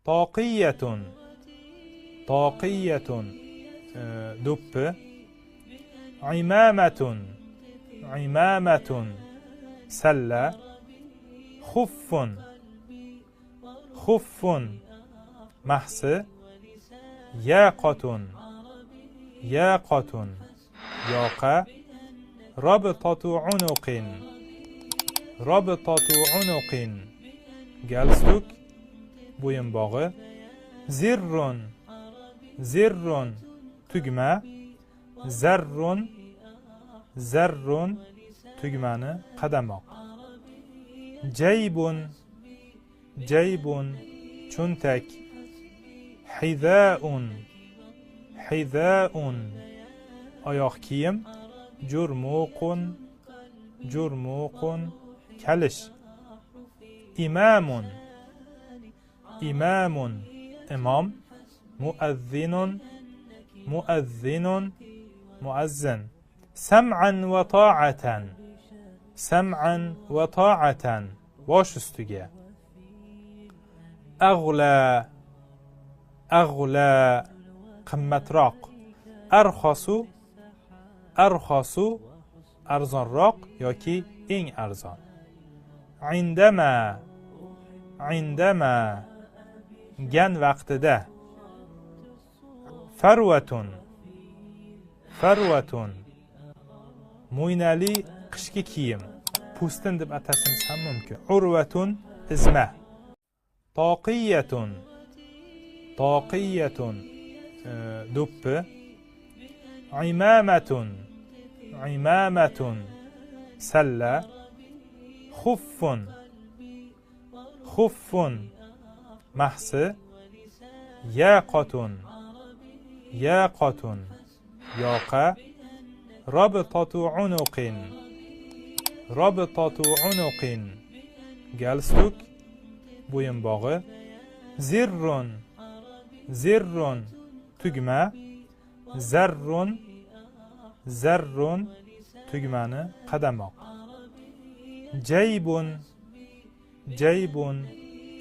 toqiyatun, toqiyatun do'ppi. imamatun, imamatun salla. xuffun, xuffun mahsi. yaqotun, yaqotun yoqa. rabtatu unuqin, rabtatu unuqin galstuk bo'yinbog'i. zirrun, zirrun tugma. zarrun, zarrun tugmani qadamoq. jaybun, jaybun cho'ntak. hizaun, hizaun oyoq kiyim. jurmuqun, jurmuqun kalish. imamun, imamun imom. muazzinun, muazzinun muazzin. sam'an va ta'atan, sam'an va ta'atan bosh ustiga. ag'la, ag'la qimmatroq. arxosu, arxosu arzonroq yoki eng arzon. indama, indama gan vaqtida. farvatun, farvatun mo'ynali qishki kiyim. po'stin deb atashimiz ham mumkin. urvatun izma. toqiyatun, toqiyatun do'ppi. imamatun, imamatun salla. xuffun, xuffun mahsi. yaqotun, yaqotun yoqa. rabtatu unuqin, rabtatu unuqin galstuk bo'yinbog'i. zirrun, zirrun tugma. zarrun, zarrun tugmani qadamoq. jaybun, jaybun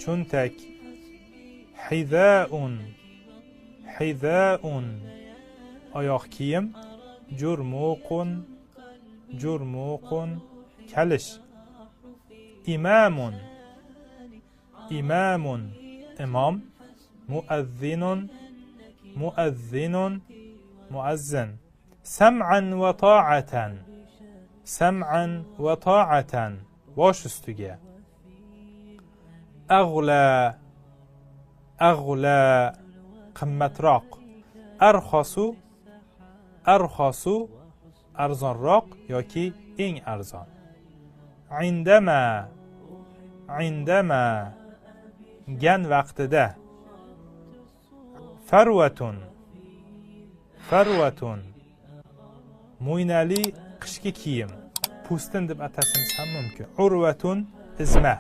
cho'ntak. hizaun, hizaun oyoq kiyim. jurmuqun, jurmuqun kalish. imamun, imamun imom. muazzinun, muazzinun muazzin. sam'an va ta'atan, sam'an va ta'atan bosh ustiga. ag'la, ag'la qimmatroq. arxosu, arxosu arzonroq yoki eng arzon. indama, indama gan vaqtida. farvatun, farvatun mo'ynali qishki kiyim. po'stin deb atashimiz ham mumkin. urvatun izma.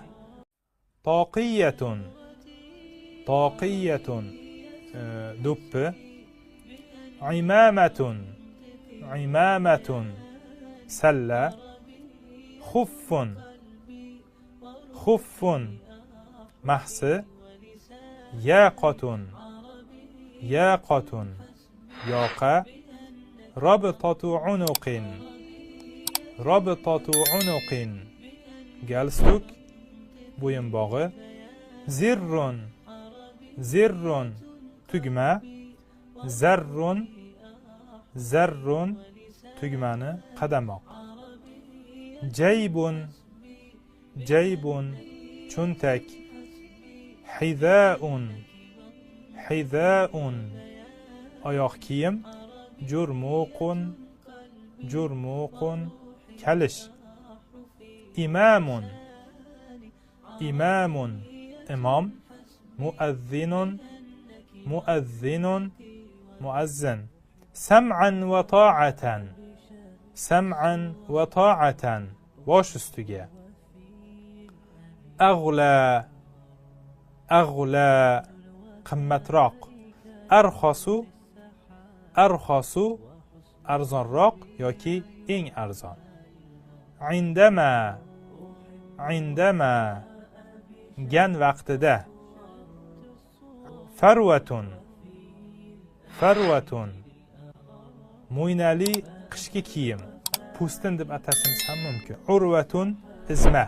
toqiyatun, toqiyatun do'ppi. imamatun, imamatun salla. xuffun, xuffun mahsi. yaqotun, yaqotun yoqa. rabtatu unuqin, rabtatu unuqin galstuk bo'yinbog'i. zirrun, zirrun tugma. zarrun, zarrun tugmani qadamoq. jaybun, jaybun cho'ntak. hizaun, hizaun oyoq kiyim. jurmuqun, jurmuqun kalish. imamun, imamun imom. muazzinun, muazzinun muazzin. sam'an va ta'atan, sam'an va ta'atan bosh ustiga. ag'la, ag'la qimmatroq. arxosu, arxosu arzonroq yoki eng arzon. indama, indama gan vaqtida. farvatun, farvatun. Mo'ynali qishki kiyim. Pustin deb atashimiz ham mumkin. Urvatun izma.